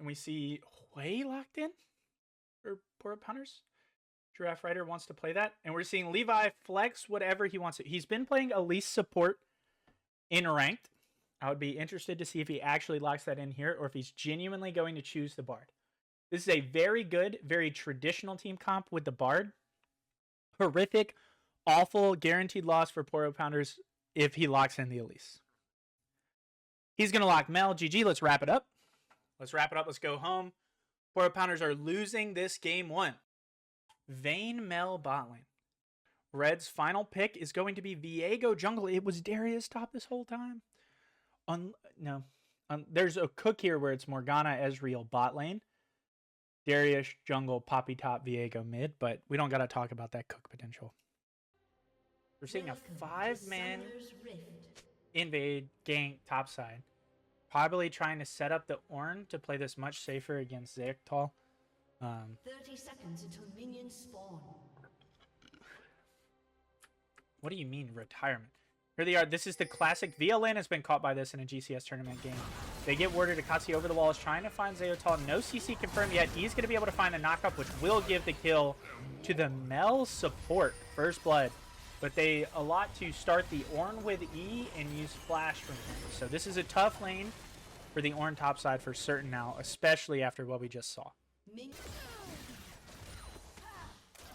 And we see Hui locked in for Poro Pounders. Giraffe Rider wants to play that. And we're seeing Levi flex whatever he wants to. He's been playing Elise support in ranked. I would be interested to see if he actually locks that in here or if he's genuinely going to choose the Bard. This is a very good, very traditional team comp with the Bard. Horrific, awful, guaranteed loss for Poro Pounders if he locks in the Elise. He's going to lock Mel. GG, let's wrap it up. Let's go home. Poro Pounders are losing this game 1. Vayne Mel bot lane. Red's final pick is going to be Viego jungle. It was Darius top this whole time. There's a cook here where it's Morgana, Ezreal bot lane. Darius jungle, Poppy top, Viego mid. But we don't got to talk about that cook potential. We're seeing a 5-man invade gank topside. Probably trying to set up the Ornn to play this much safer against Zayaktal. 30 seconds until minions spawn. What do you mean retirement? Here they are. This is the classic. VLN has been caught by this in a GCS tournament game. They get worded. Akatsuki over the wall is trying to find Zayaktal. No CC confirmed yet. He's going to be able to find a knockup, which will give the kill to the Mel support. First blood. But they allot to start the Ornn with E and use flash from him. So this is a tough lane for the Ornn topside for certain now, especially after what we just saw.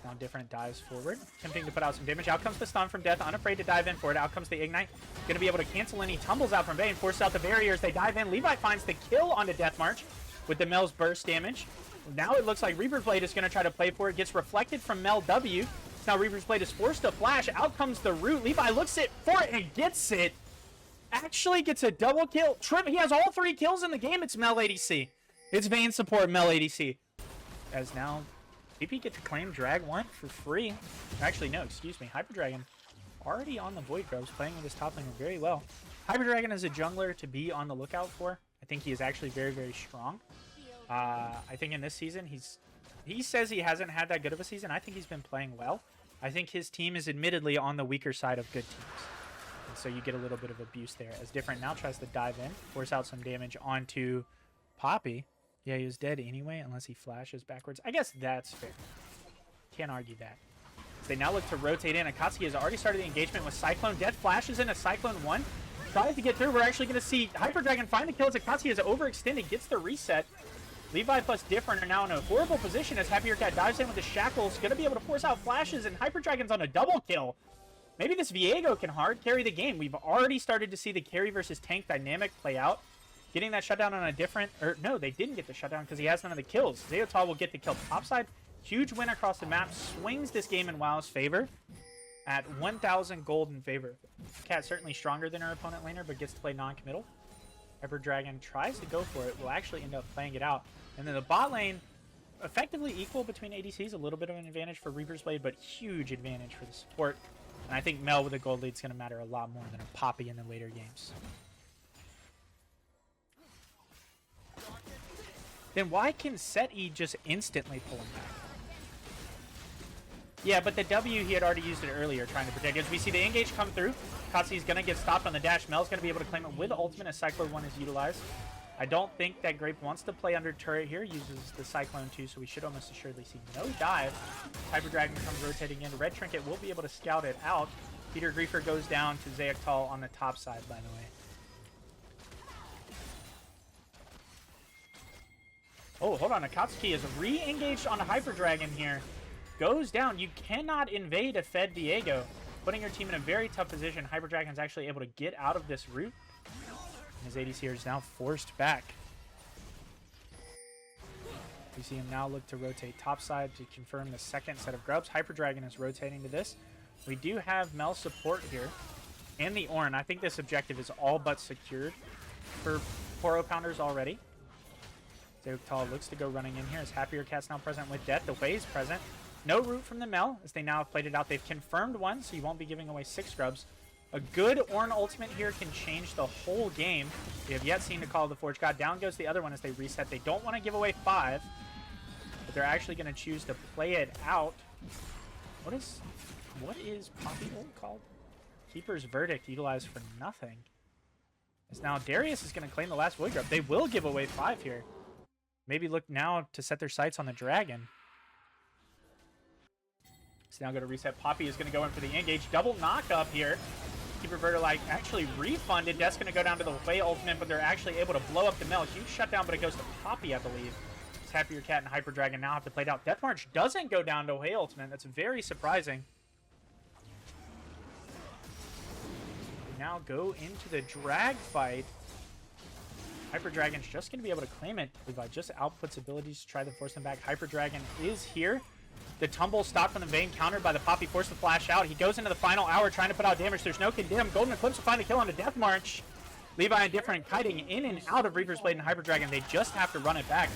Now different dives forward, attempting to put out some damage. Out comes the stun from Death, unafraid to dive in for it. Out comes the Ignite, going to be able to cancel any tumbles out from Vayne, force out the barriers. They dive in. Levi finds the kill onto Death March with the Mel's burst damage. Now it looks like Reaper's Blade is going to try to play for it. Gets reflected from Mel W. Now Reaper's Blade is forced to flash. Out comes the root. Levi looks it for it and gets it. Actually gets a double kill. He has all 3 kills in the game. It's Mel ADC. It's Vayne support Mel ADC. As now PP get to claim Drag 1 for free. Actually, no, excuse me. Hyper Dragon already on the Void Grubs, playing with his top laner very well. Hyper Dragon is a jungler to be on the lookout for. I think he is actually very, very strong. I think in this season, he says he hasn't had that good of a season. I think he's been playing well. I think his team is admittedly on the weaker side of good teams. And so you get a little bit of abuse there. As Different now tries to dive in, force out some damage onto Poppy. Yeah, he was dead anyway, unless he flashes backwards. I guess that's fair. Can't argue that. They now look to rotate in. Akatsuki has already started the engagement with Cyclone. Death flashes in a Cyclone 1. Tries to get through. We're actually going to see Hyper Dragon find the kill as Akatsuki is overextended. Gets the reset. Levi plus Different are now in a horrible position as Happier Cat dives in with the shackles. Going to be able to force out flashes, and Hyper Dragon's on a double kill. Maybe this Viego can hard carry the game. We've already started to see the carry versus tank dynamic play out. Getting that shutdown on a different... Or, no, they didn't get the shutdown because he has none of the kills. Zayaktal will get the kill topside. Huge win across the map. Swings this game in WoW's favor at 1,000 gold in favor. Cat certainly stronger than her opponent laner, but gets to play non-committal. Hyper Dragon tries to go for it. Will actually end up playing it out. And then the bot lane, effectively equal between ADCs. A little bit of an advantage for Reaper's Blade, but huge advantage for the support. And I think Mel with a gold lead is going to matter a lot more than a Poppy in the later games. Then why can Set-E just instantly pull him back? Yeah, but the W, he had already used it earlier trying to protect. As we see the engage come through, Katsu's going to get stopped on the dash. Mel's going to be able to claim it with ultimate as Cyclone 1 is utilized. I don't think that Grape wants to play under turret here. Uses the Cyclone 2, so we should almost assuredly see no dive. Hyper Dragon comes rotating in. Red Trinket will be able to scout it out. Peter Griefer goes down to Zayaktal on the top side, by the way. Oh, hold on. Akatsuki is re-engaged on a Hyper Dragon here. Goes down. You cannot invade a fed Viego, putting your team in a very tough position. Hyper Dragon's actually able to get out of this route. And his ADC here is now forced back. We see him now look to rotate topside to confirm the second set of grubs. Hyper Dragon is rotating to this. We do have Mel support here and the Ornn. I think this objective is all but secured for Poro Pounders already. Zayaktal looks to go running in here as Happier Cat's now present with Death. The Way is present. No root from the Mel as they now have played it out. They've confirmed one, so you won't be giving away 6 grubs. A good Ornn ultimate here can change the whole game. We have yet seen the Call of the Forge God. Down goes the other one as they reset. They don't want to give away 5, but they're actually going to choose to play it out. What is Poppy ult called? Keeper's Verdict utilized for nothing. As now Darius is going to claim the last Void Grub. They will give away 5 here. maybe look now to set their sights on the dragon. So now go to reset. Poppy is going to go in for the engage. Double knock up here. Keeper Verta like actually refunded. Death's going to go down to the Way ultimate, but they're actually able to blow up the mill. Huge shutdown, but it goes to Poppy, I believe. It's Happier Cat and Hyper Dragon now have to play it out. Death March doesn't go down to Way ultimate. That's very surprising. We now go into the drag fight. Hyper Dragon's just going to be able to claim it. Levi just outputs abilities to try to force them back. Hyper Dragon is here. The tumble stopped from the Vayne, countered by the Poppy, forced to flash out. He goes into the final hour trying to put out damage. There's no condemn. Golden Eclipse will find a kill on the Death March. Levi Indifferent kiting in and out of Reaper's Blade and Hyper Dragon. They just have to run it back.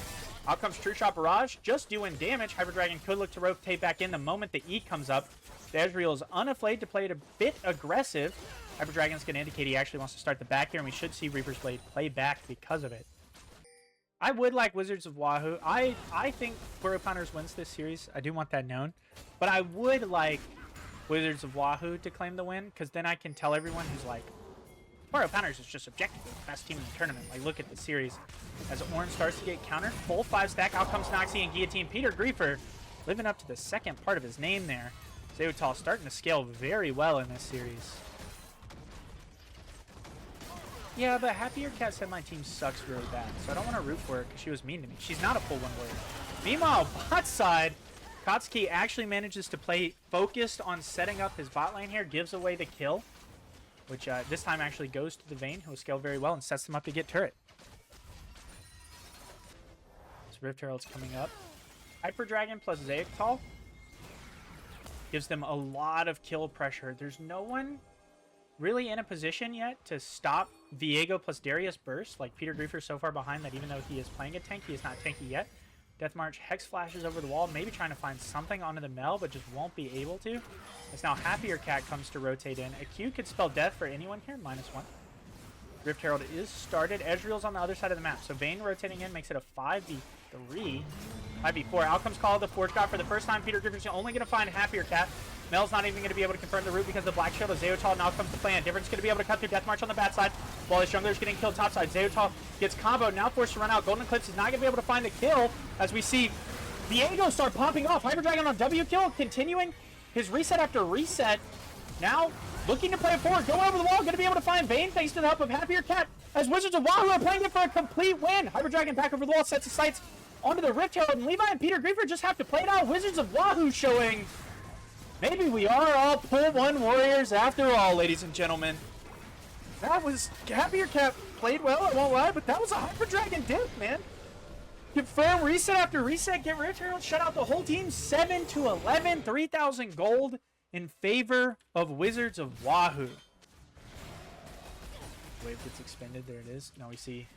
Out comes True Shot Barrage, just doing damage. Hyper Dragon could look to rotate back in the moment the E comes up. The Ezreal is unafraid to play it a bit aggressive. Hyper Dragon's going to indicate he actually wants to start the back here, and we should see Reaper's Blade play back because of it. I would like Wizards of Wahoo. I think Puro Pounders wins this series. I do want that known. But I would like Wizards of Wahoo to claim the win, because then I can tell everyone who's like, Puro Pounders is just objectively the best team in the tournament. Like, look at the series. As Orange starts to get countered, full 5-stack, out comes Noxie and Guillotine. Peter Griefer living up to the second part of his name there. Zeutal starting to scale very well in this series. Yeah, but Happier Cat said my team sucks really bad, so I don't want to root for her because she was mean to me. She's not a full one word. Meanwhile, bot side, Kotsky actually manages to play focused on setting up his bot lane here, gives away the kill, which this time actually goes to the Vayne, who will scale very well and sets them up to get turret. So Rift Herald's coming up. Hyper Dragon plus Zeutal gives them a lot of kill pressure. There's no one really in a position yet to stop Viego plus Darius burst. Like, Peter Griefer so far behind that even though he is playing a tank, he is not tanky yet. Death March Hex flashes over the wall, maybe trying to find something onto the Mel, but just won't be able to. As now Happier Cat comes to rotate in. A Q could spell death for anyone here, -1. Rift Herald is started. Ezreal's on the other side of the map, so Vayne rotating in makes it a 5v3. 5v4. Out comes Call of the Forge God for the first time. Peter Griffin's only going to find Happier Cat. Mel's not even going to be able to confirm the route because of the Black Shield of Zeutal now comes to play. Difference going to be able to cut through Death March on the bad side. While his jungler's getting killed top side. Zeutal gets comboed, now forced to run out. Golden Eclipse is not going to be able to find the kill as we see Viego start popping off. Hyper Dragon on W kill, continuing his reset after reset. Now looking to play it forward. Go over the wall, going to be able to find Vayne thanks to the help of Happier Cat as Wizards of Wahoo are playing it for a complete win. Hyper Dragon back over the wall, sets his sights onto the Rift Herald, and Levi and Peter Griefer just have to play it out. Wizards of Wahoo showing maybe we are all pull one warriors after all, ladies and gentlemen. That was Happier Cat played well, I won't lie, but that was a Hyper Dragon diff, man. Confirm reset after reset, get Rift Herald, shut out the whole team, 7-11, 3,000 gold in favor of Wizards of Wahoo. Wave gets expended, there it is. Now we see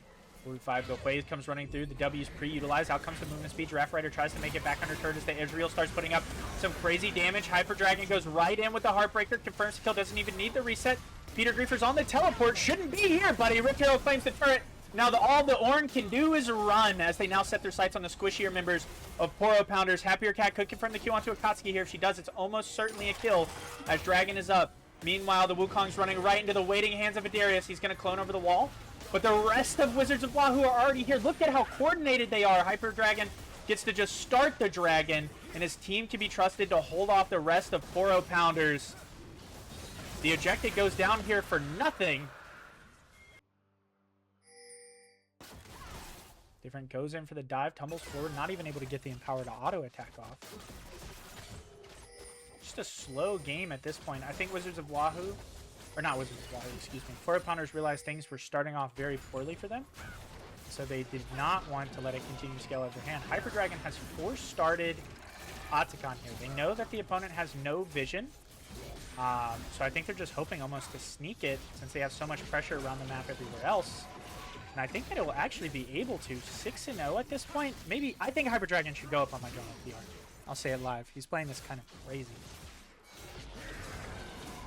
45 go Wave comes running through, the W's pre-utilized, out comes the movement speed, Giraffe Rider tries to make it back under turret as the Ezreal starts putting up some crazy damage. Hyper Dragon goes right in with the Heartbreaker, confirms the kill, doesn't even need the reset. Peter Griefer's on the teleport, shouldn't be here, buddy. Rift Herald claims the turret. Now all the Ornn can do is run as they now set their sights on the squishier members of Puro Pounders. Happier Cat could confirm the Q onto Akatsuki here. If she does, it's almost certainly a kill as Dragon is up. Meanwhile, the Wukong's running right into the waiting hands of Adarius. He's going to clone over the wall. But the rest of Wizards of Wahoo are already here. Look at how coordinated they are. Hyper Dragon gets to just start the Dragon, and his team can be trusted to hold off the rest of Puro Pounders. The ejected goes down here for nothing. Different goes in for the dive, tumbles forward, not even able to get the Empower to auto attack off. Just a slow game at this point. I think Wizards of Wahoo, or not Wizards of Wahoo, excuse me, Puro Pounders realized things were starting off very poorly for them. So they did not want to let it continue to scale out of their hand. Hyper Dragon has force-started Otacon here. They know that the opponent has no vision. So I think they're just hoping almost to sneak it since they have so much pressure around the map everywhere else. And I think that it will actually be able to. 6-0 at this point. Maybe, I think Hyper Dragon should go up on my jungle PR. I'll say it live. He's playing this kind of crazy.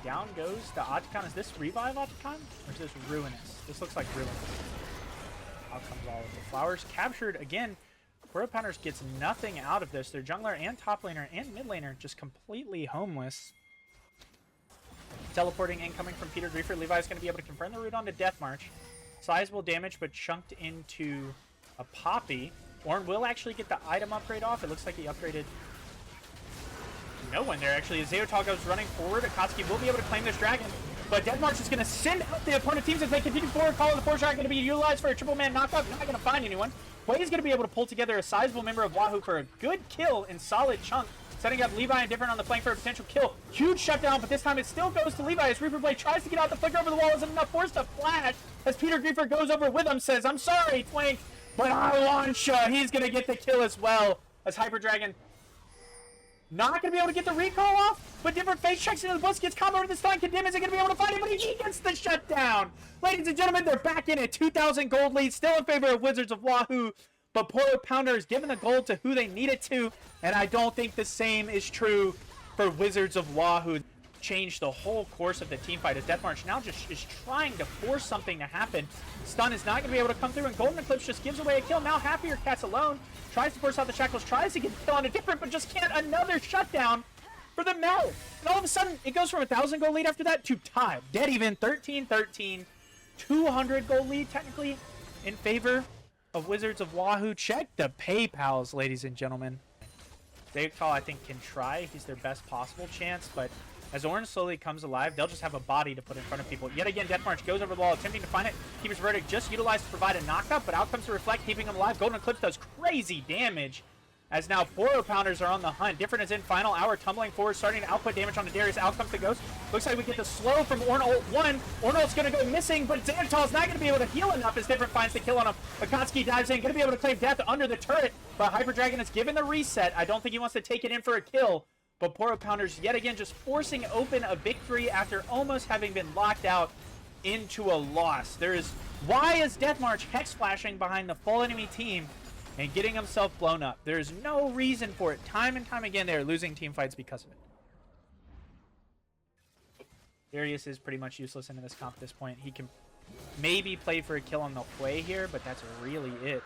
Down goes the Otacon. Is this Revive Otacon? Or is this Ruinous? This looks like Ruinous. Out comes all of the flowers. Captured again. Puro Pounders gets nothing out of this. Their jungler and top laner and mid laner just completely homeless. Teleporting incoming from Peter Griefer. Levi's going to be able to confirm the route onto Death March. Sizable damage, but chunked into a Poppy. Ornn will actually get the item upgrade off. It looks like he upgraded no one there, actually. As Zeotal goes running forward, Akatsuki will be able to claim this dragon. But Deathmarch is going to send out the opponent teams as they continue forward. Call of the 4-shot going to be utilized for a triple man knockup. Not going to find anyone. Quay is going to be able to pull together a sizable member of Wahoo for a good kill in solid chunk. Setting up Levi and Different on the flank for a potential kill. Huge shutdown, but this time it still goes to Levi as Reaper Blade tries to get out. The flicker over the wall isn't enough. Forced to flash as Peter Griefer goes over with him. Says, I'm sorry, Twink, but I want ya. He's going to get the kill as well. As Hyper Dragon not going to be able to get the recall off, but Different face checks into the bus, gets combo to the stun. Condemn isn't going to be able to find him, but he gets the shutdown. Ladies and gentlemen, they're back in at 2,000 gold lead, still in favor of Wizards of Wahoo, but Poro Pounder is giving the gold to who they need it to, and I don't think the same is true for Wizards of Wahoo. Changed the whole course of the team fight as Deathmarch now just is trying to force something to happen. Stun is not going to be able to come through, and Golden Eclipse just gives away a kill. Now Happier Cat's alone. Tries to force out the shackles, tries to get the kill on a Different, but just can't. Another shutdown for the Mel. And all of a sudden, it goes from a 1,000 gold lead after that to tie. Dead even, 13-13. 200 gold lead, technically, in favor of Wizards of Wahoo. Check the PayPals, ladies and gentlemen. Zeotal, I think, can try. He's their best possible chance, but as Ornn slowly comes alive, they'll just have a body to put in front of people. Yet again, Deathmarch goes over the wall, attempting to find it. Keeper's Verdict just utilized to provide a knockup, but out comes to Reflect, keeping him alive. Golden Eclipse does crazy damage, as now Poro Pounders are on the hunt. Different is in final hour, tumbling forward, starting to output damage onto Darius. Out comes the Ghost. Looks like we get the slow from Ornn ult 1. Ornn ult's going to go missing, but Xanatal's not going to be able to heal enough as Different finds the kill on him. Akatsuki dives in, going to be able to claim death under the turret, but Hyper Dragon is given the reset. I don't think he wants to take it in for a kill. But Poro Pounders yet again just forcing open a victory after almost having been locked out into a loss. Why is Deathmarch hex flashing behind the full enemy team and getting himself blown up? There's no reason for it. Time and time again, they're losing team fights because of it. Darius is pretty much useless into this comp at this point. He can maybe play for a kill on the way here, but that's really it.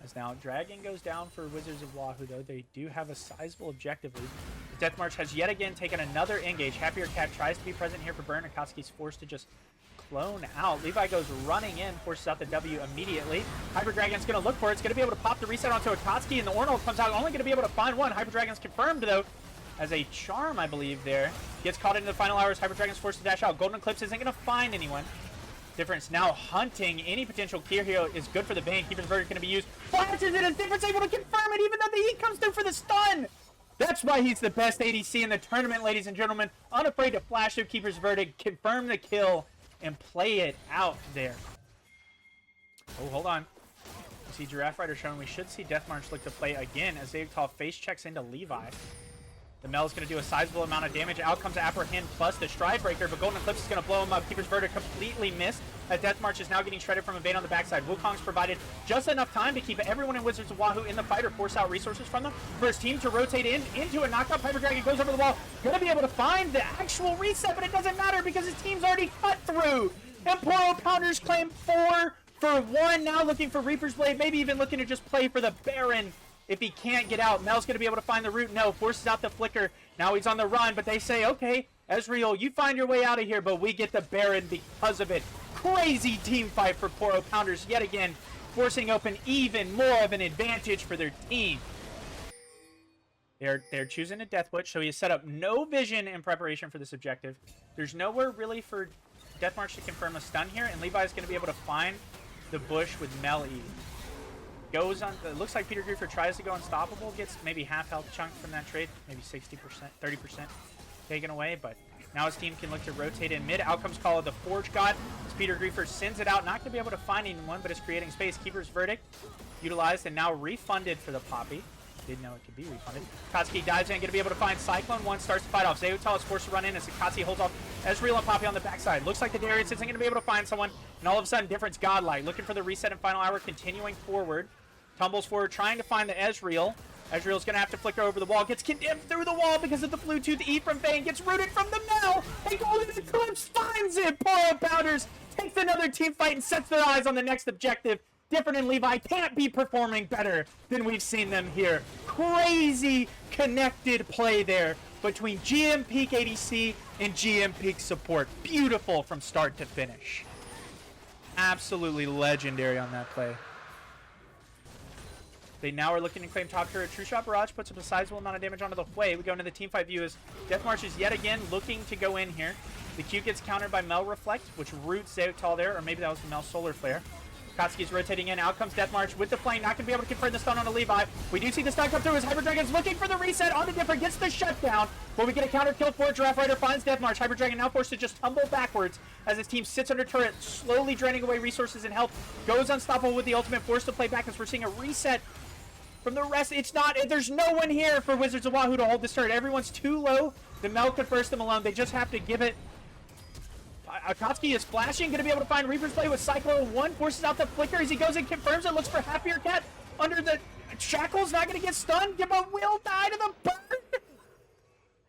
As now Dragon goes down for Wizards of Wahoo, though they do have a sizable objective lead. Deathmarch has yet again taken another engage. Happier Cat tries to be present here for burn. Akatsuki's forced to just clone out. Levi goes running in, forces out the W immediately. Hyper Dragon's going to look for it. It's going to be able to pop the reset onto Akatsuki, and the Ornn ult comes out. Only going to be able to find one. Hyper Dragon's confirmed, though, as a charm, I believe, there. Gets caught into the final hours. Hyper Dragon's forced to dash out. Golden Eclipse isn't going to find anyone. Difference now hunting any potential clear here is good for the Bane. Keeper's Verdict going to be used. Flashes it as Difference able to confirm it, even though the heat comes through for the stun. That's why he's the best ADC in the tournament, ladies and gentlemen. Unafraid to flash through Keeper's Verdict, confirm the kill, and play it out there. Oh, hold on. You see Giraffe Rider showing. We should see Deathmarch look to play again as Zeotal face checks into Levi. The Mel's going to do a sizable amount of damage. Out comes Apprehend plus the Stride Breaker, but Golden Eclipse is going to blow him up. Keeper's Verdict completely missed. As Deathmarch is now getting shredded from a bait on the backside. Wukong's provided just enough time to keep everyone in Wizards of Wahoo in the fight or force out resources from them for his team to rotate into a knockup. Hyper Dragon goes over the wall. Going to be able to find the actual reset, but it doesn't matter because his team's already cut through. And Poro Pounders claim 4 for 1. Now looking for Reaper's Blade. Maybe even looking to just play for the Baron. If he can't get out, Mel's going to be able to find the root. No, forces out the flicker. Now he's on the run, but they say, okay, Ezreal, you find your way out of here, but we get the Baron because of it. Crazy team fight for Poro Pounders yet again, forcing open even more of an advantage for their team. They're choosing a Death Witch, so he has set up no vision in preparation for this objective. There's nowhere really for Deathmarch to confirm a stun here, and Levi's going to be able to find the bush with Mel E. Goes on. It looks like Peter Griefer tries to go unstoppable, gets maybe half health chunk from that trade, maybe 60%, 30% taken away, but now his team can look to rotate in mid. Outcomes Call of the Forge God as Peter Griefer sends it out, not going to be able to find anyone, but is creating space. Keeper's Verdict utilized and now refunded for the Poppy. Didn't know it could be refunded. Akatsuki dives in, going to be able to find Cyclone. One starts to fight off. Zeotal is forced to run in as Akatsuki holds off Ezreal and Poppy on the backside. Looks like the Darius isn't going to be able to find someone, and all of a sudden, Difference godlike. Looking for the reset in final hour, continuing forward. Tumbles forward, trying to find the Ezreal. Ezreal's going to have to flicker over the wall. Gets condemned through the wall because of the Bluetooth E from Vayne. Gets rooted from the Mel. And Golden Eclipse finds it. Poro Pounders takes another team fight and sets their eyes on the next objective. Different and Levi can't be performing better than we've seen them here. Crazy connected play there between GM Peak ADC and GM Peak support. Beautiful from start to finish. Absolutely legendary on that play. They now are looking to claim top turret. True Shot Barrage puts up a sizable amount of damage onto the Hui. We go into the team fight view as Death March is yet again looking to go in here. The Q gets countered by Mel Reflect, which roots Zaytall there, or maybe that was the Mel Solar Flare. Akatsuki's rotating in. Out comes Death March with the flame. Not going to be able to confirm the stun on a Levi. We do see the stun come through as Hyper Dragon's looking for the reset on the different. Gets the shutdown. But we get a counter kill for it. Giraffe Rider finds Death March. Hyper Dragon now forced to just tumble backwards as his team sits under turret, slowly draining away resources and health. Goes unstoppable with the ultimate, forced to play back as we're seeing a reset from the rest. It's not, there's no one here for Wizards of Wahoo to hold this turret. Everyone's too low. The Mel could burst them alone. They just have to give it. Akatsuki is flashing, going to be able to find Reaper's Blade with Cyclone 1, forces out the flicker as he goes and confirms it, looks for Happier Cat under the shackles, not going to get stunned, but will die to the burn!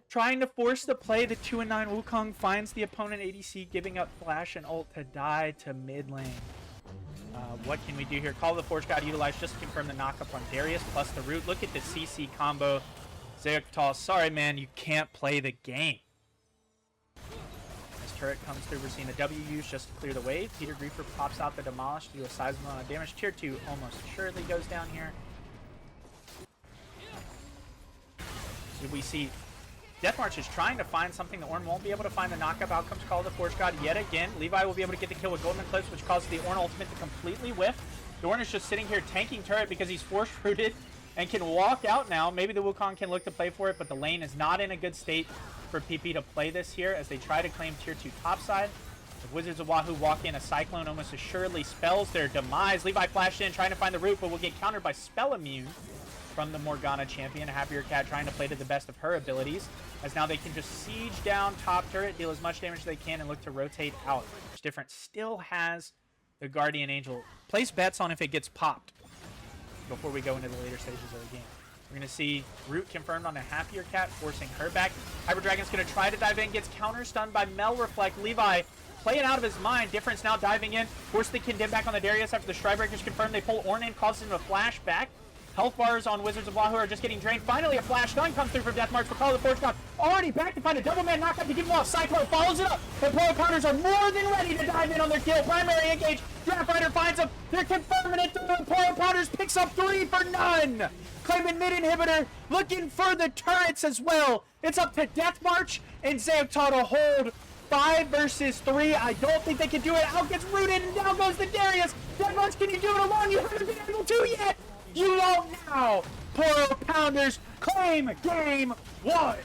Trying to force the play, the 2 and 9 Wukong finds the opponent ADC, giving up flash and ult to die to mid lane. What can we do here? Call of the Forge God utilized just to confirm the knockup on Darius plus the root. Look at the CC combo. Zaytall, sorry man, you can't play the game. Turret comes through. We're seeing the W use just to clear the wave. Peter Griefer pops out the Demolish to do a sizable amount of damage. Tier 2 almost assuredly goes down here. So we see Death March is trying to find something. The Ornn won't be able to find the knockup. Out comes Call of the Forge God yet again. Levi will be able to get the kill with Golden Eclipse, which causes the Ornn ultimate to completely whiff. The Ornn is just sitting here tanking turret because he's force rooted and can walk out now. Maybe the Wukong can look to play for it, but the lane is not in a good state for PP to play this here as they try to claim tier 2 topside. The Wizards of Wahoo walk in. A Cyclone almost assuredly spells their demise. Levi flashed in trying to find the root, but will get countered by Spell Immune from the Morgana champion. Happier Cat trying to play to the best of her abilities as now they can just siege down top turret, deal as much damage as they can, and look to rotate out. Different still has the Guardian Angel. Place bets on if it gets popped before we go into the later stages of the game. We're going to see Root confirmed on a Happier Cat, forcing her back. Hyper Dragon's going to try to dive in, gets counter-stunned by Mel Reflect. Levi playing out of his mind. Difference now diving in, force the Condemn back on the Darius after the Stridebreaker's confirmed. They pull Ornn in, causes him to flash back. Health bars on Wizards of Wahoo are just getting drained. Finally, a flash stun comes through from Death March for Call of the Forge God. Already back to find a double man knockup to give him off. Cyclone follows it up. The Pro Counters are more than ready to dive in on their kill. Primary engage. Draft Rider finds him. They're confirming it. The Pro Counters picks up 3 for none. Claiming mid inhibitor. Looking for the turrets as well. It's up to Death March and Zaytall to hold 5 versus 3. I don't think they can do it. Out gets rooted and down goes the Darius. Death March, can you do it alone? You haven't been able to yet. You don't now. Poro Pounders claim game 1.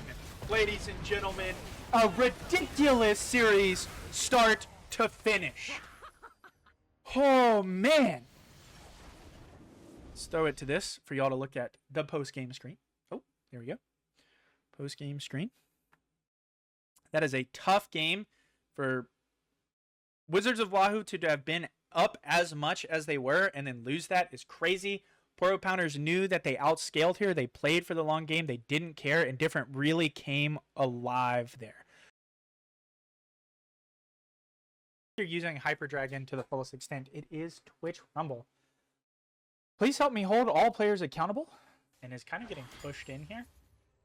Ladies and gentlemen, a ridiculous series start to finish. Oh, man. Let's throw it to this for y'all to look at the post-game screen. Oh, there we go. Post-game screen. That is a tough game for Wizards of Wahoo to have been up as much as they were and then lose that is crazy. Poro Pounders knew that they outscaled here. They played for the long game. They didn't care, and Different really came alive there. You're using Hyper Dragon to the fullest extent. It is Twitch Rumble. Please help me hold all players accountable. And is kind of getting pushed in here.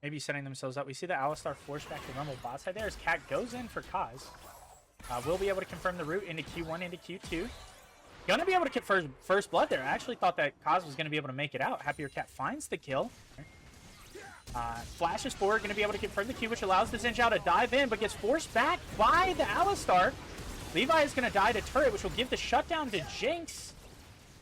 Maybe setting themselves up. We see the Alistar forced back to Rumble bot side there as Cat goes in for Kaz. We'll be able to confirm the route into Q1, into Q2. Gonna be able to get first blood there. I actually thought that Kaz was gonna be able to make it out. Happier Cat finds the kill. Flashes forward, gonna be able to confirm the Q, which allows the Xin Zhao to dive in, but gets forced back by the Alistar. Levi is gonna die to turret, which will give the shutdown to Jinx.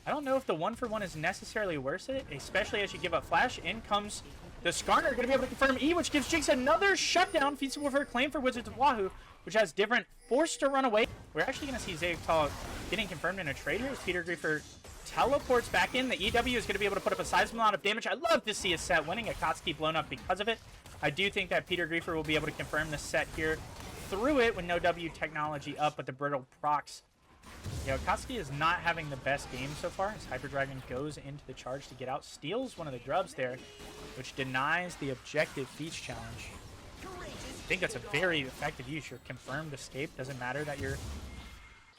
I don't know if the 1-for-1 is necessarily worth it, especially as you give up flash. In comes the Skarner, gonna be able to confirm E, which gives Jinx another shutdown, feasible for her claim for Wizards of Wahoo, which has Different forced to run away. We're actually going to see Zaytall getting confirmed in a trade here as Peter Griefer teleports back in. The EW is going to be able to put up a sizable amount of damage. I'd love to see a set winning. Akatsuki blown up because of it. I do think that Peter Griefer will be able to confirm the set here through it with no W technology up, but the brittle procs. Yeah, Akatsuki is not having the best game so far as Hyper Dragon goes into the charge to get out. Steals one of the grubs there, which denies the objective Feast challenge. I think that's a very effective use. Your confirmed escape doesn't matter that you're,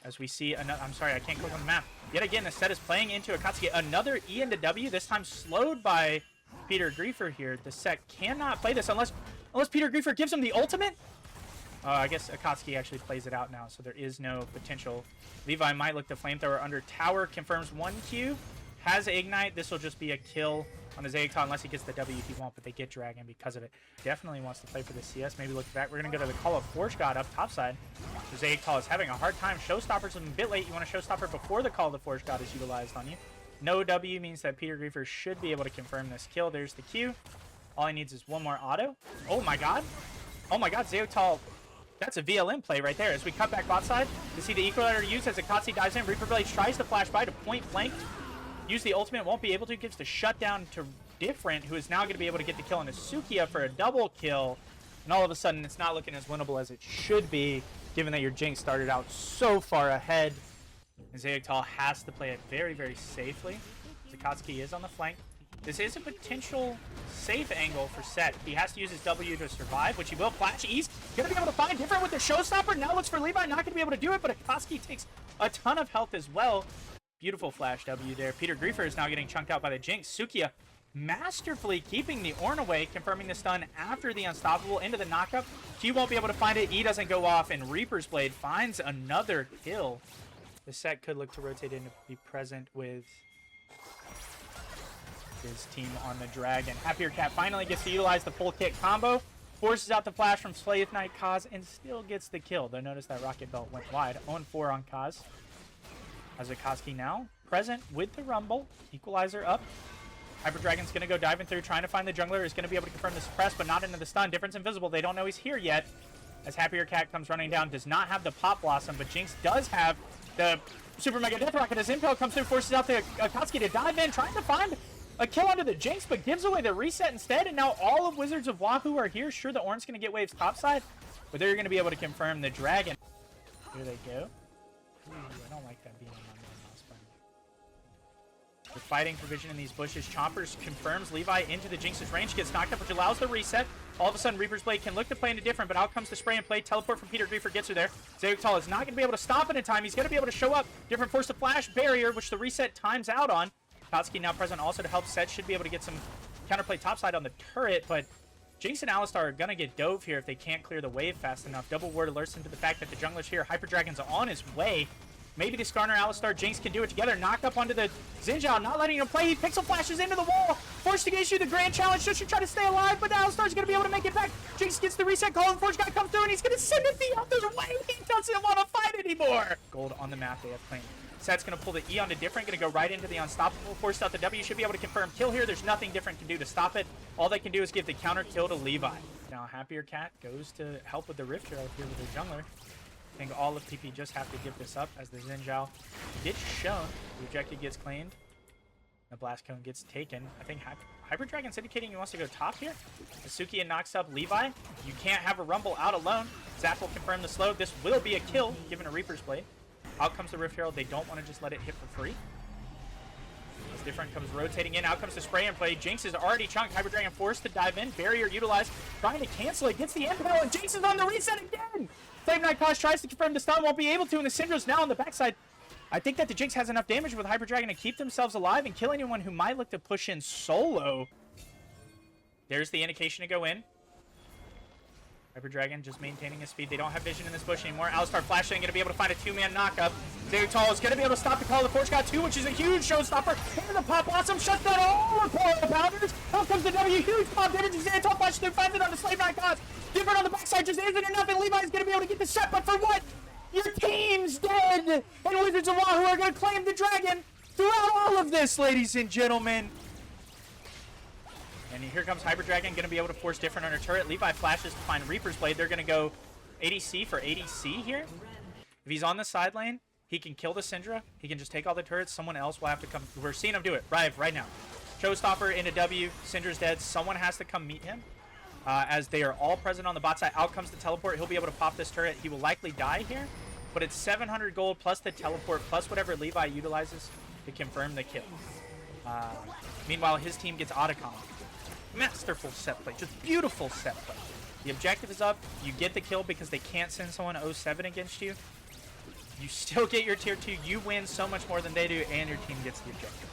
as we see, I'm sorry, I can't click on the map. Yet again, the set is playing into Akatsuki. Another E into W, this time slowed by Peter Griefer here. The set cannot play this unless Peter Griefer gives him the ultimate. I guess Akatsuki actually plays it out now, so there is no potential. Levi might look to flamethrower under tower, confirms 1Q, has Ignite. This will just be a kill on his Aegis unless he gets the W he won't, but they get Dragon because of it. Definitely wants to play for the CS. Maybe look back. We're going to go to the Call of Forge God up topside. Aegis is having a hard time. Showstopper's a bit late. You want to Showstopper before the Call of the Forge God is utilized on you. No W means that Peter Griefer should be able to confirm this kill. There's the Q. All he needs is one more auto. Oh my god. Oh my god, Zeotal. That's a VLM play right there. As we cut back bot side, to see the Equalizer used as Akatsuki dives in. Reaper Blade tries to flash by to point blank. Use the ultimate, won't be able to. Gives the shutdown to Different, who is now going to be able to get the kill on Sukia for a double kill. And all of a sudden, it's not looking as winnable as it should be, given that your Jinx started out so far ahead. And Zeotal has to play it very, very safely. Akatsuki is on the flank. This is a potential safe angle for Set. He has to use his W to survive, which he will. Flash East. Going to be able to find Different with the Showstopper. Now looks for Levi. Not going to be able to do it, but Akatsuki takes a ton of health as well. Beautiful flash W there. Peter Griefer is now getting chunked out by the Jinx. Sukia masterfully keeping the Ornn away, confirming the stun after the Unstoppable into the knockup. Q won't be able to find it. E doesn't go off, and Reaper's Blade finds another kill. The Set could look to rotate in to be present with his team on the Dragon. Happier Cat finally gets to utilize the full kit combo, forces out the flash from Slave Knight Kaz, and still gets the kill. Though notice that Rocket Belt went wide. 0-4 on Kaz. As Akatsuki now present with the Rumble. Equalizer up. Hyper Dragon's going to go diving through, trying to find the jungler. Is going to be able to confirm the suppress, but not into the stun. Difference invisible. They don't know he's here yet. As Happier Cat comes running down, does not have the Pop Blossom, but Jinx does have the Super Mega Death Rocket. As Impel comes through, forces out the Akatsuki to dive in, trying to find a kill onto the Jinx, but gives away the reset instead. And now all of Wizards of Wahoo are here. Sure, the Ornn's going to get waves topside, but they're going to be able to confirm the Dragon. Here they go. Ooh, I don't like that being on my mouse button. They're fighting for vision in these bushes. Chompers confirms Levi into the Jinx's range, gets knocked up, which allows the reset. All of a sudden, Reaper's Blade can look to play into Different, but out comes the spray and play. Teleport from Peter Griefer gets her there. Zeotal is not going to be able to stop it in time. He's going to be able to show up. Different force to flash barrier, which the reset times out on. Akatsuki now present also to help Set. Should be able to get some counterplay topside on the turret, but Jinx and Alistar are going to get dove here if they can't clear the wave fast enough. Double ward alerts into the fact that the jungler's here. Hyper Dragon's on his way. Maybe the Skarner, Alistar, Jinx can do it together. Knock up onto the Xin Zhao, not letting him play. He pixel flashes into the wall. Forced to issue the grand challenge. Just to try to stay alive, but Alistar's going to be able to make it back. Jinx gets the reset. Call and Forge guy comes through, and he's going to send it the other way. He doesn't want to fight anymore. Gold on the map they have claimed. Set's going to pull the E onto Different. Going to go right into the Unstoppable. Forced out the W. Should be able to confirm kill here. There's nothing Different can do to stop it. All they can do is give the counter kill to Levi. Now Happier Cat goes to help with the Rift Herald here with their jungler. I think all of PP just have to give this up as the Xin Zhao gets shown. The objective gets claimed. The Blast Cone gets taken. I think Hyper Dragon's indicating he wants to go top here. Sukia knocks up Levi. You can't have a Rumble out alone. Zap will confirm the slow. This will be a kill, given a Reaper's Blade. Out comes the Rift Herald. They don't want to just let it hit for free. As Different comes rotating in. Out comes the spray and play. Jinx is already chunked. Hyper Dragon forced to dive in. Barrier utilized. Trying to cancel it. Gets the Impel, and Jinx is on the reset again. Flame Knight Kosh tries to confirm the stun. Won't be able to, and the Syndra's now on the backside. I think that the Jinx has enough damage with Hyper Dragon to keep themselves alive and kill anyone who might look to push in solo. There's the indication to go in. Hyper Dragon just maintaining his speed. They don't have vision in this bush anymore. Alistar flashing, going to be able to find a two-man knockup. Zeotal is going to be able to stop the Call of the Forge God 2, which is a huge showstopper. Into the Pop Blossom, shuts down all the Polar Powders. Out comes the W, huge pop damage. Zeotal flashes through, finds it on the Slave Knight Gods. Different on the backside, just isn't enough, and Levi's going to be able to get the set, but for what? Your team's dead! And Wizards of Wahoo are going to claim the Dragon throughout all of this, ladies and gentlemen. And here comes Hyper Dragon, going to be able to force Different on her turret. Levi flashes to find Reaper's Blade. They're going to go ADC for ADC here. If he's on the side lane, he can kill the Syndra. He can just take all the turrets. Someone else will have to come. We're seeing him do it right now. Showstopper into W. Syndra's dead. Someone has to come meet him. As they are all present on the bot side. Out comes the teleport. He'll be able to pop this turret. He will likely die here. But it's 700 gold plus the teleport plus whatever Levi utilizes to confirm the kill. Meanwhile, his team gets Otacon. Masterful set play. Just beautiful set play. The objective is up. You get the kill because they can't send someone 07 against you. You still get your tier 2. You win so much more than they do, and your team gets the objective.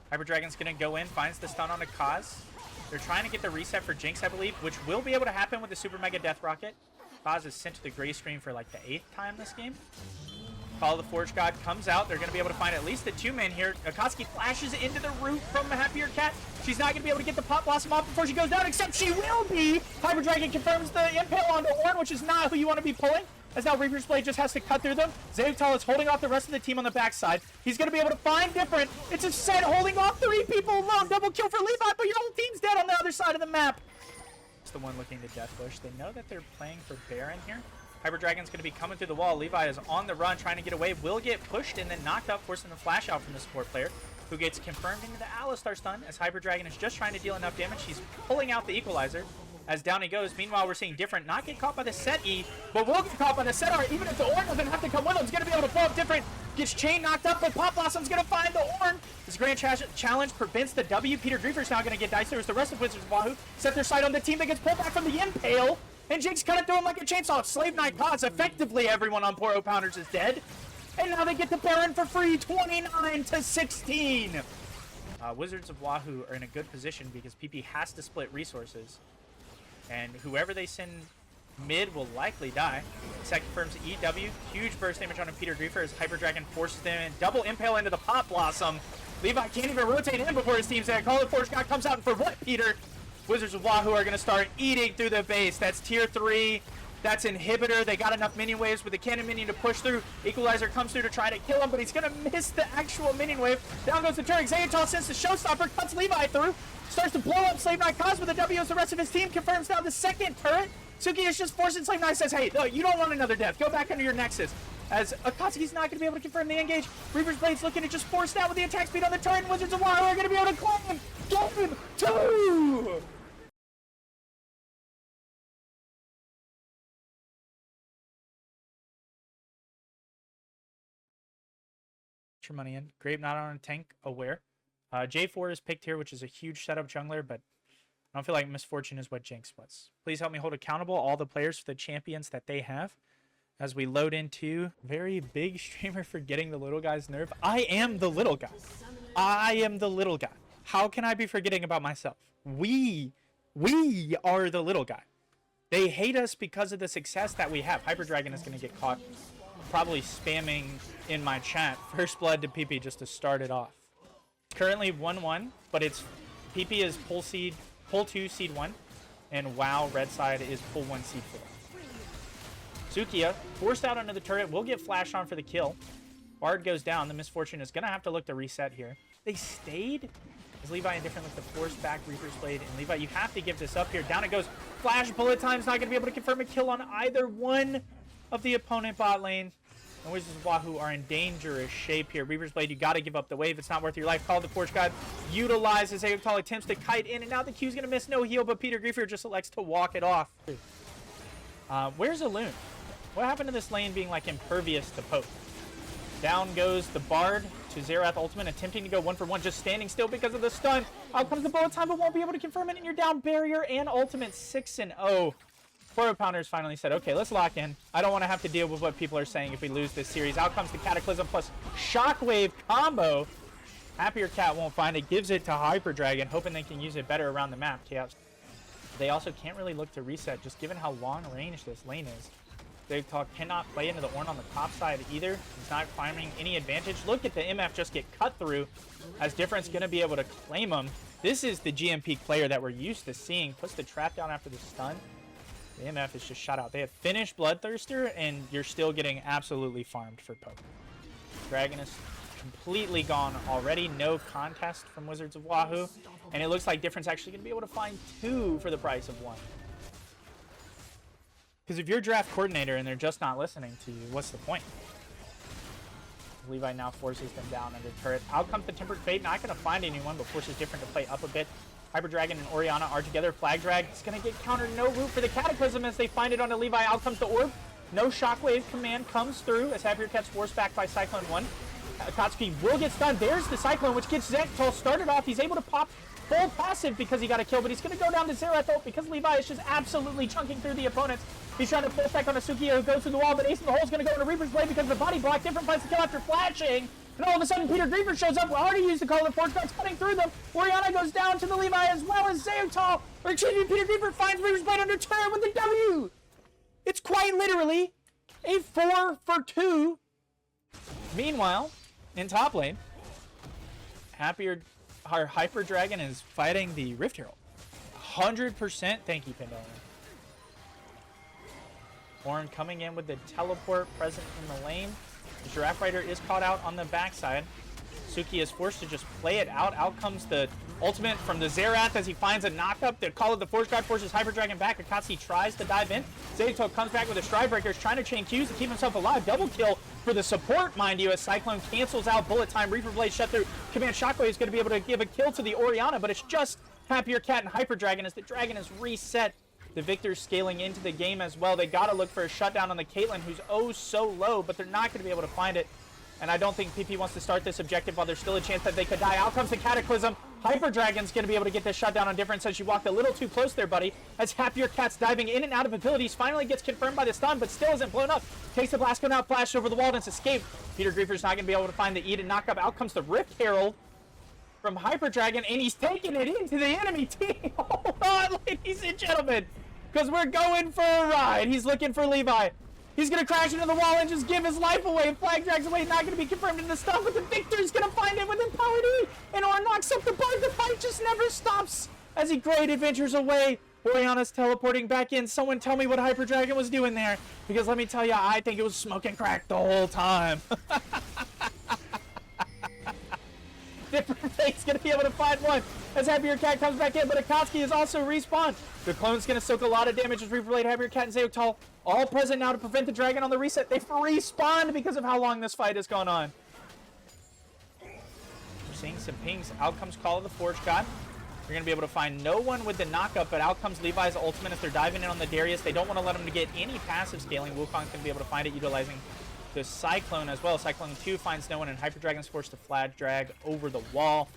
Hyper Dragon's going to go in, finds the stun on a Kaz. They're trying to get the reset for Jinx, I believe, which will be able to happen with the Super Mega Death Rocket. Paz is sent to the gray screen for like the 8th time this game. Call of the Forge God comes out. They're going to be able to find at least the 2-man here. Akatsuki flashes into the root from the Happier Cat. She's not going to be able to get the Pop Blossom off before she goes down, except she will be. Hyper Dragon confirms the Impale onto Ornn, which is not who you want to be pulling. As now Reaper's Blade just has to cut through them. Zayutal is holding off the rest of the team on the backside. He's going to be able to find different. It's a set holding off 3 people alone. Double kill for Levi, but your whole team's dead on the other side of the map. It's the one looking to Death Bush. They know that they're playing for Baron here. Hyper Dragon's going to be coming through the wall. Levi is on the run, trying to get away. Will get pushed and then knocked up, forcing the flash out from the support player, who gets confirmed into the Alistar stun as Hyper Dragon is just trying to deal enough damage. He's pulling out the Equalizer as down he goes. Meanwhile, we're seeing Different not get caught by the set E, but will get caught by the set R. Even if the Ornn doesn't have to come with him, he's going to be able to blow up Different. Gets Chain knocked up, but Pop Blossom's going to find the Ornn. This Grand Challenge prevents the W. Peter Griefer's now going to get diced. There's the rest of Wizards of Wahoo set their sight on the team that gets pulled back from the Impale. And Jinx cut it through him like a chainsaw. Slave Knight Gods. Effectively, everyone on Poro Pounders is dead. And now they get the Baron for free, 29-16. Wizards of Wahoo are in a good position because PP has to split resources. And whoever they send mid will likely die. Sec confirms EW. Huge burst damage on Peter Griefer as Hyper Dragon forces them in. Double Impale into the Pop Blossom. Levi can't even rotate in before his team's there. Call of Forge God comes out, and for what, Peter? Wizards of Wahoo are going to start eating through the base. That's tier 3. That's Inhibitor. They got enough minion waves with the cannon minion to push through. Equalizer comes through to try to kill him, but he's going to miss the actual minion wave. Down goes the turret. Xayutal sends the Showstopper, cuts Levi through. Starts to blow up Slave Knight Cos with a W as the rest of his team confirms down the second turret. Suki is just forcing Slave Knight, says, hey, no, you don't want another death. Go back under your Nexus. As Akatsuki's not going to be able to confirm the engage. Reaper's Blade's looking to just force down with the attack speed on the turret. Wizards of Wahoo are going to be able to claim Game 2! Your money in. Grape not on a tank, aware. J4 is picked here, which is a huge setup jungler, but I don't feel like Misfortune is what Jinx was. Please help me hold accountable all the players for the champions that they have as we load into very big streamer for getting the little guy's nerf. I am the little guy. I am the little guy. How can I be forgetting about myself? We are the little guy. They hate us because of the success that we have. Hyper Dragon is going to get caught probably spamming in my chat First Blood to PP just to start it off. Currently 1-1, but it's PP is pull 2 seed 1, and WoW red side is pull 1 seed 4. Sukiya forced out under the turret, will get flashed on for the kill. Bard goes down. The Misfortune is gonna have to look to reset here. They stayed as Levi and Different look to force back Reaper's Blade, and Levi, you have to give this up here. Down it goes. Flash bullet time's not gonna be able to confirm a kill on either one of the opponent bot lane. And Wizards of Wahoo are in dangerous shape here. Reaper's Blade, you got to give up the wave. It's not worth your life. Call of the Forge God utilizes Ayutthaya, attempts to kite in, and now the Q's going to miss. No heal, but Peter Griefer just elects to walk it off. Where's Elune? What happened to this lane being like impervious to poke? Down goes the Bard to Xerath ultimate, attempting to go 1-for-1, just standing still because of the stun. Out comes the bullet time, but won't be able to confirm it, and you're down barrier and ultimate 6-0. Poro Pounders finally said, okay, let's lock in. I don't want to have to deal with what people are saying if we lose this series. Out comes the Cataclysm plus Shockwave combo. Happier Cat won't find it. Gives it to Hyper Dragon, hoping they can use it better around the map. Chaos. They also can't really look to reset, just given how long range this lane is. Big Talk cannot play into the Ornn on the top side either. He's not finding any advantage. Look at the MF just get cut through as Different's going to be able to claim him. This is the GMP player that we're used to seeing. Puts the trap down after the stun. The MF is just shot out. They have finished Bloodthirster, and you're still getting absolutely farmed for poke. Dragon is completely gone already. No contest from Wizards of Wahoo. And it looks like Different's actually going to be able to find 2 for the price of 1. Because if you're draft coordinator and they're just not listening to you, what's the point? Levi now forces them down under turret. Out comes the Tempered Fate. Not going to find anyone, but forces Different to play up a bit. Hyper Dragon and Orianna are together. Flag Drag is going to get countered. No root for the Cataclysm as they find it onto Levi. Out comes the Orb. No Shockwave command comes through as Happier Cat's forced back by Cyclone 1. Akatsuki will get stunned. There's the Cyclone, which gets Zectol started off. He's able to pop full passive because he got a kill, but he's going to go down to Xerath ult because Levi is just absolutely chunking through the opponents. He's trying to pull back on Asuki, who goes through the wall, but Ace in the Hole is going to go into Reaper's Blade because of the body block. Different finds the kill after flashing. And all of a sudden, Peter Griefer shows up. We already used the Call of the Forge God's cutting through them. Orianna goes down to the Levi as well as Zayutal. Or excuse me, Peter Griefer finds Reaper's Blade under turret with the W. It's quite literally a 4 for 2. Meanwhile, in top lane, our Hyper Dragon is fighting the Rift Herald. 100%. Thank you, Pendulum. Warren coming in with the teleport present in the lane. The Giraffe Rider is caught out on the backside. Suki is forced to just play it out. Out comes the ultimate from the Xerath as he finds a knock-up. The Call of the Forge God forces Hyper Dragon back. Akatsuki tries to dive in. Zayuto comes back with a Stride Breakers, trying to chain Qs to keep himself alive. Double kill for the support, mind you, as Cyclone cancels out Bullet Time. Reaper Blade shut through. Command Shockwave is going to be able to give a kill to the Orianna, but it's just Happier Cat and Hyper Dragon as the Dragon is reset. The Victor's scaling into the game as well. They got to look for a shutdown on the Caitlyn, who's oh so low, but they're not going to be able to find it. And I don't think PP wants to start this objective while there's still a chance that they could die. Out comes the Cataclysm. Hyper Dragon's going to be able to get this shutdown on Difference as you walked a little too close there, buddy. As Happier Cat's diving in and out of abilities, finally gets confirmed by the stun, but still isn't blown up. Takes the blast, going out, flashed over the wall, and it's escaped. Peter Griefer's not going to be able to find the E to knock up. Out comes the Rift Herald from Hyper Dragon, and he's taking it into the enemy team. Hold on, ladies and gentlemen, because we're going for a ride. He's looking for Levi. He's going to crash into the wall and just give his life away. Flag drags away, not going to be confirmed in the stun, but the Victor's going to find it with Empowered E. And Or knocks up the bug. The fight just never stops as he great adventures away. Orianna's teleporting back in. Someone tell me what Hyper Dragon was doing there, because let me tell you, I think it was smoking crack the whole time. Different Fate's going to be able to find one as Happier Cat comes back in, but Akatsuki is also respawned. The clone's going to soak a lot of damage as Reaper Blade, Happier Cat, and Zayutal all present now to prevent the dragon on the reset. They've respawned because of how long this fight has gone on. We're seeing some pings. Out comes Call of the Forge God. You're going to be able to find no one with the knockup, but out comes Levi's ultimate as they're diving in on the Darius. They don't want to let him to get any passive scaling. Wukong's going to be able to find it utilizing the Cyclone as well. Cyclone 2 finds no one, and Hyper Dragon's forced to flag drag over the wall.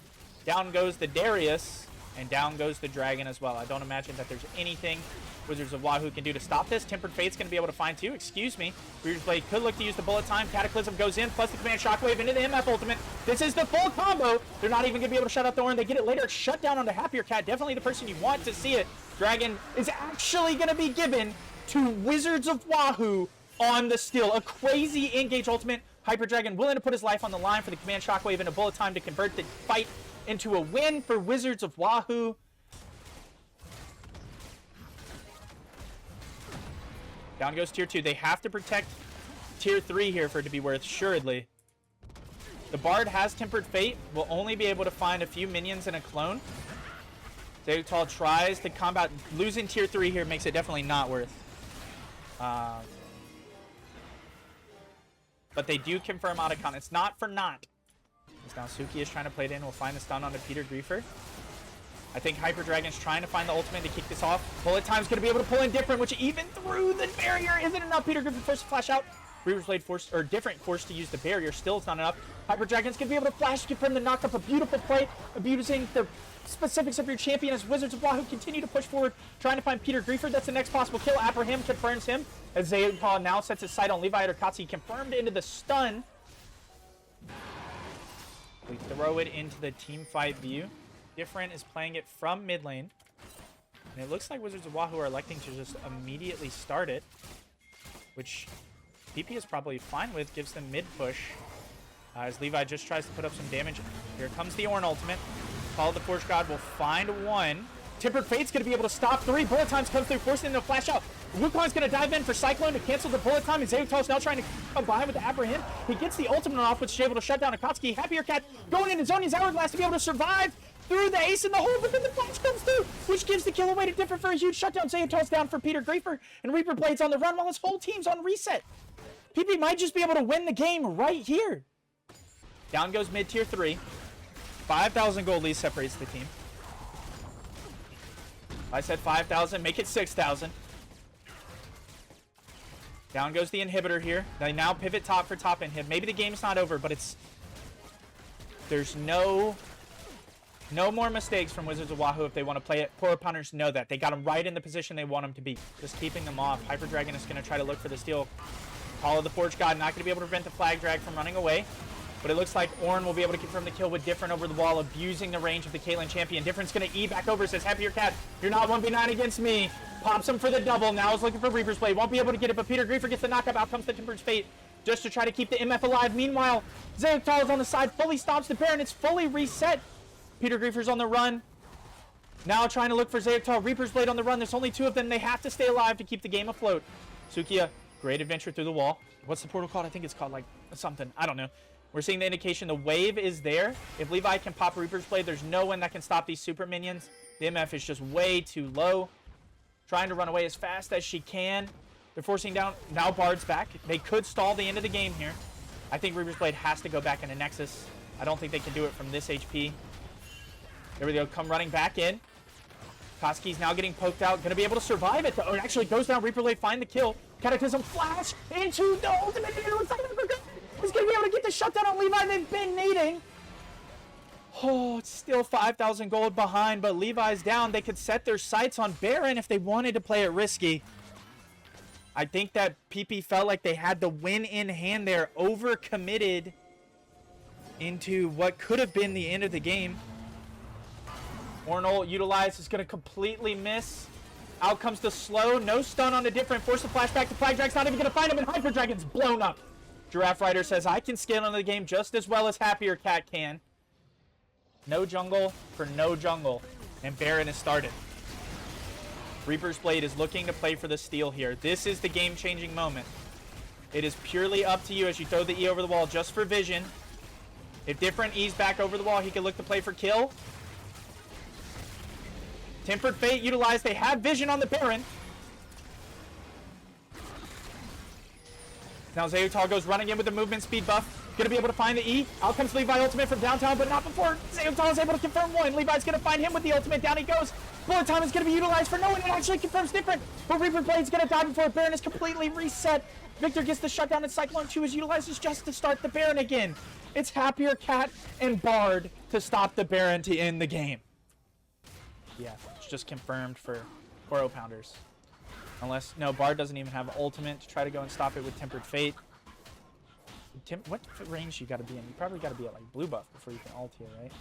Down goes the Darius, and down goes the Dragon as well. I don't imagine that there's anything Wizards of Wahoo can do to stop this. Tempered Fate's going to be able to find two. Excuse me. Reaper's Blade could look to use the Bullet Time. Cataclysm goes in, plus the Command Shockwave into the MF Ultimate. This is the full combo. They're not even going to be able to shut out Thorn. They get it later. It's shut down onto Happier Cat. Definitely the person you want to see it. Dragon is actually going to be given to Wizards of Wahoo on the steal. A crazy engage ultimate. Hyper Dragon willing to put his life on the line for the Command Shockwave and a Bullet Time to convert the fight into a win for Wizards of Wahoo. Down goes tier 2. They have to protect tier 3 here for it to be worth, assuredly. The Bard has Tempered Fate. Will only be able to find a few minions and a clone. Zayutal tries to combat. Losing tier 3 here makes it definitely not worth. But they do confirm Otacon. It's not for naught. As now Suki is trying to play it in. We'll find the stun onto Peter Griefer. I think Hyper Dragon's trying to find the ultimate to kick this off. Bullet Time's going to be able to pull in Different, which even through the barrier isn't enough. Peter Griefer forced to flash out. Reaper's Blade forced, or Different forced to use the barrier. Still, it's not enough. Hyper Dragon's going to be able to flash to confirm the knocked up. A beautiful play, abusing the specifics of your champion as Wizards of Wahoo continue to push forward, trying to find Peter Griefer. That's the next possible kill. Apprehend confirms him as Zayutal now sets his sight on Levi Akatsuki, confirmed into the stun. We throw it into the team fight view. Different is playing it from mid lane. And it looks like Wizards of Wahoo are electing to just immediately start it, which PP is probably fine with, gives them mid push. As Levi just tries to put up some damage. Here comes the Ornn ultimate. Call of the Forge God will find one. Tempered Fate's going to be able to stop 3. Bullet Times comes through, forcing them to flash out. Wukong's going to dive in for Cyclone to cancel the Bullet Time, and Zayutal's now trying to come by with the Apprehend. He gets the ultimate off, which is able to shut down Akatsuki. Happier Cat going into Zonia's Hourglass to be able to survive through the ace in the hole, but then the flash comes through, which gives the kill away to Different for a huge shutdown. Zayutal's down for Peter Griefer, and Reaper Blade's on the run while his whole team's on reset. PP might just be able to win the game right here. Down goes mid tier 3. 5,000 gold lead separates the team. I said 5,000, make it 6,000. Down goes the inhibitor here. They now pivot top for top inhib. Maybe the game's not over, but it's... There's no more mistakes from Wizards of Wahoo if they want to play it. Poor opponents know that. They got them right in the position they want them to be. Just keeping them off. Hyper Dragon is going to try to look for the steal. Call of the Forge God not going to be able to prevent the flag drag from running away. But it looks like Ornn will be able to confirm the kill with Different over the wall, abusing the range of the Caitlyn champion. Different's going to E back over, says, Happier Cat, you're not 1v9 against me. Pops him for the double. Now is looking for Reaper's Blade. Won't be able to get it, but Peter Griefer gets the knockup. Out comes the Temper's Fate just to try to keep the MF alive. Meanwhile, Zayoktal is on the side, fully stops the Baron. It's fully reset. Peter Griefer's on the run. Now trying to look for Zayoktal. Reaper's Blade on the run. There's only 2 of them. They have to stay alive to keep the game afloat. Sukiya, great adventure through the wall. What's the portal called? I think it's called like something. I don't know. We're seeing the indication the wave is there. If Levi can pop Reaper's Blade, there's no one that can stop these super minions. The MF is just way too low. Trying to run away as fast as she can. They're forcing down. Now Bard's back. They could stall the end of the game here. I think Reaper's Blade has to go back into Nexus. I don't think they can do it from this HP. There we go. Come running back in. Koski's now getting poked out. Going to be able to survive it, though. It actually goes down. Reaper Blade find the kill. Cataclysm flash into the ultimate. It looks like he's going to be able to get the shutdown on Levi they've been needing. Oh, it's still 5,000 gold behind, but Levi's down. They could set their sights on Baron if they wanted to play it risky. I think that PP felt like they had the win in hand there, overcommitted into what could have been the end of the game. Ornn utilized, is going to completely miss. Out comes the slow. No stun on the Different. Force the flashback to Flag Drag's not even going to find him, and Hyper Dragon's blown up. Giraffe Rider says, I can scale into the game just as well as Happier Cat can. No jungle for no jungle. And Baron has started. Reaper's Blade is looking to play for the steal here. This is the game-changing moment. It is purely up to you as you throw the E over the wall just for vision. If Different E's back over the wall, he can look to play for kill. Tempered Fate utilized. They have vision on the Baron. Now Zayoktal goes running in with the movement speed buff. Gonna be able to find the E. Out comes Levi ultimate from downtown, but not before Zayoktal is able to confirm one. Levi's gonna find him with the ultimate. Down he goes. Bullet time is gonna be utilized for no one. It actually confirms Different. But Reaper Blade's gonna die before Baron is completely reset. Victor gets the shutdown, and Cyclone 2 is utilized just to start the Baron again. It's Happier Cat and Bard to stop the Baron to end the game. Yeah, it's just confirmed for Oro Pounders. Unless, no, Bard doesn't even have ultimate to try to go and stop it with Tempered Fate. What range you got to be in? You probably got to be at like blue buff before you can ult here, right?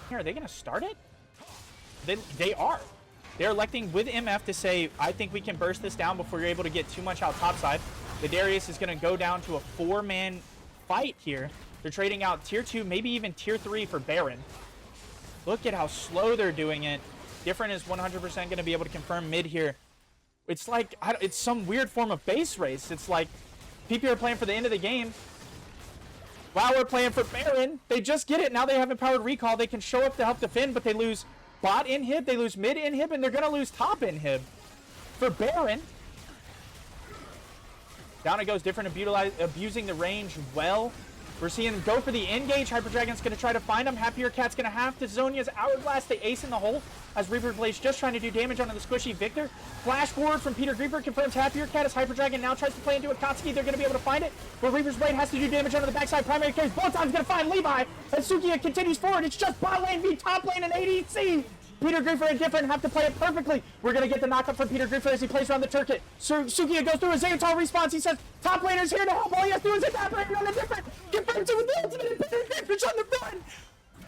Here, are they going to start it? They are. They're electing with MF to say, I think we can burst this down before you're able to get too much out topside. The Darius is going to go down to a 4-man fight here. They're trading out tier 2, maybe even tier 3 for Baron. Look at how slow they're doing it. Different is 100% going to be able to confirm mid here. It's like, it's some weird form of base race. It's like, PP are playing for the end of the game. WoW are playing for Baron. They just get it. Now they have empowered recall. They can show up to help defend, but they lose bot inhib, they lose mid inhib, and they're going to lose top inhib. For Baron, down it goes. Different, abusing the range well. We're seeing them go for the engage. Hyper Dragon's going to try to find him. Happier Cat's going to have to Zonia's Hourglass. They ace in the hole as Reaper Blade's just trying to do damage onto the squishy Victor. Flash forward from Peter Griefer confirms Happier Cat as Hyper Dragon now tries to play into Akatsuki. They're going to be able to find it, but Reaper's Blade has to do damage onto the backside. Primary carries. Bullet Time's going to find Levi as Sukiya continues forward. It's just bot lane v top lane and ADC. Peter Griefer and Different have to play it perfectly. We're going to get the knockup from Peter Griefer as he plays around the turret. Sukiya goes through a Zayoktal response. He says, top laner's here to help. All he has to do is attack lane on the Different. Confirms it with the ultimate, and Peter Griefer's on the run.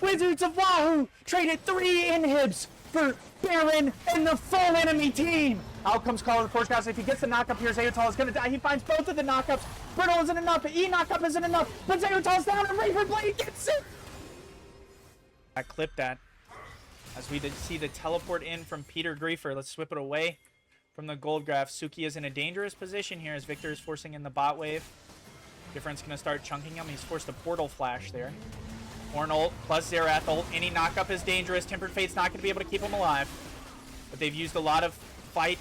Wizards of Wahoo traded 3 inhibs for Baron and the full enemy team. Out comes Colin Force guys. If he gets the knockup here, Zayoktal is going to die. He finds both of the knockups. Brittle isn't enough. The E knockup isn't enough. But Zayoktal's down and Reaper Blade gets it. I clipped that. As we did see the teleport in from Peter Griefer. Let's swip it away from the gold graph. Suki is in a dangerous position here as Victor is forcing in the bot wave. Different's going to start chunking him. He's forced a portal flash there. Ornn ult plus Xerath ult. Any knockup is dangerous. Tempered Fate's not going to be able to keep him alive. But they've used a lot of fight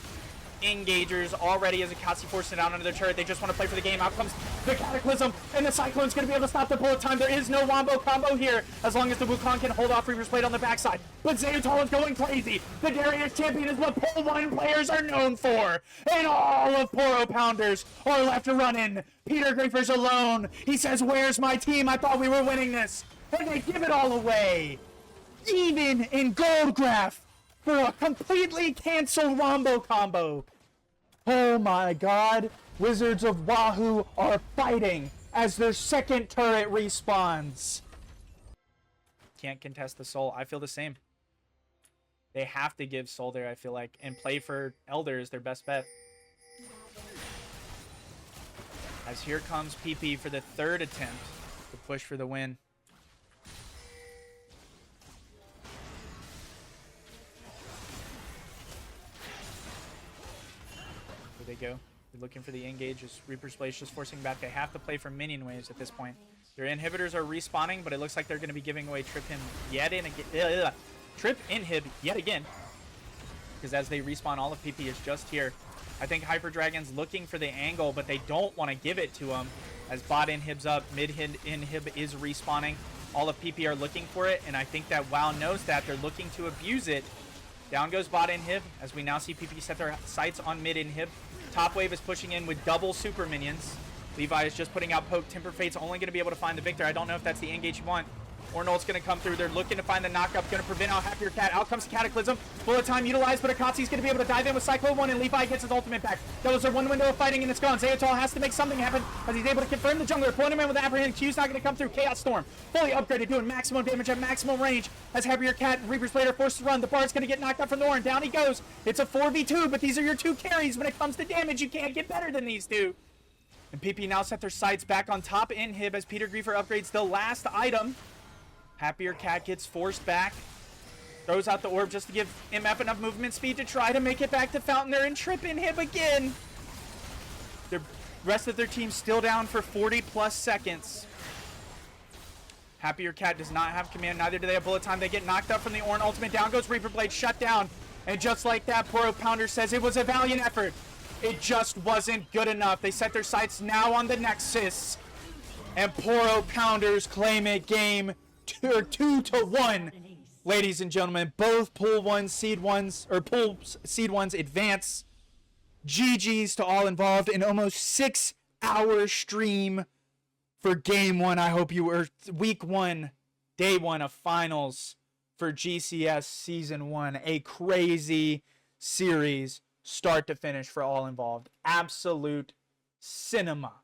engagers already as Akatsuki forcing it out under their turret. They just want to play for the game. Out comes the Cataclysm, and the Cyclone's going to be able to stop the bullet time. There is no wombo combo here as long as the Wukong can hold off Reaper's Blade on the backside. But Zayoktal is going crazy. The Darius champion is what Pole 1 players are known for. And all of Poro Pounders are left to run in. Peter Griefer's alone. He says, where's my team? I thought we were winning this. And they give it all away. Even in gold graph for a completely canceled wombo combo. Oh my god. Wizards of Wahoo are fighting as their second turret respawns. Can't contest the soul. I feel the same. They have to give soul there, I feel like, and play for Elder is their best bet. As here comes PP for the third attempt to push for the win. Here they go. They're looking for the engage. As Reaper's Blade just forcing back. They have to play for minion waves at this point. Their inhibitors are respawning, but it looks like they're going to be giving away Trip Him yet again. Trip Inhib yet again. Because as they respawn, all of PP is just here. I think Hyper Dragon's looking for the angle, but they don't want to give it to him. As bot inhibs up, mid inhib is respawning. All of PP are looking for it, and I think that WoW knows that. They're looking to abuse it. Down goes bot inhib, as we now see PP set their sights on mid inhib. Top wave is pushing in with double super minions. Levi is just putting out poke. Timber Fate's only going to be able to find the victor. I don't know if that's the engage you want. Ornolt's going to come through. They're looking to find the knockup. Going to prevent out Happier Cat. Out comes Cataclysm. Bullet time utilized, but Akatsu's going to be able to dive in with Cyclone 1, and Levi gets his ultimate back. That was their one window of fighting, and it's gone. Zayatol has to make something happen as he's able to confirm the jungler. Pulling him in with the Apprehend. Q's not going to come through. Chaos Storm. Fully upgraded, doing maximum damage at maximum range. As Happier Cat and Reaper's Blade are forced to run. The Bard's going to get knocked out from the Orin. Down he goes. It's a 4v2, but these are your two carries. When it comes to damage, you can't get better than these two. And PP now set their sights back on top inhib as Peter Griefer upgrades the last item. Happier Cat gets forced back. Throws out the orb just to give MF enough movement speed to try to make it back to Fountain. They're in Trip Inhib again. The rest of their team still down for 40 plus seconds. Happier Cat does not have command. Neither do they have bullet time. They get knocked up from the Orin ultimate. Down goes Reaper Blade, shut down. And just like that, Poro Pounder says it was a valiant effort. It just wasn't good enough. They set their sights now on the Nexus. And Poro Pounders claim it game 2-1. Ladies and gentlemen, both pool seed ones advance. GG's to all involved in almost 6-hour stream for game one. I hope you were week one, day one of finals for GCS season one. A crazy series, start to finish for all involved. Absolute cinema.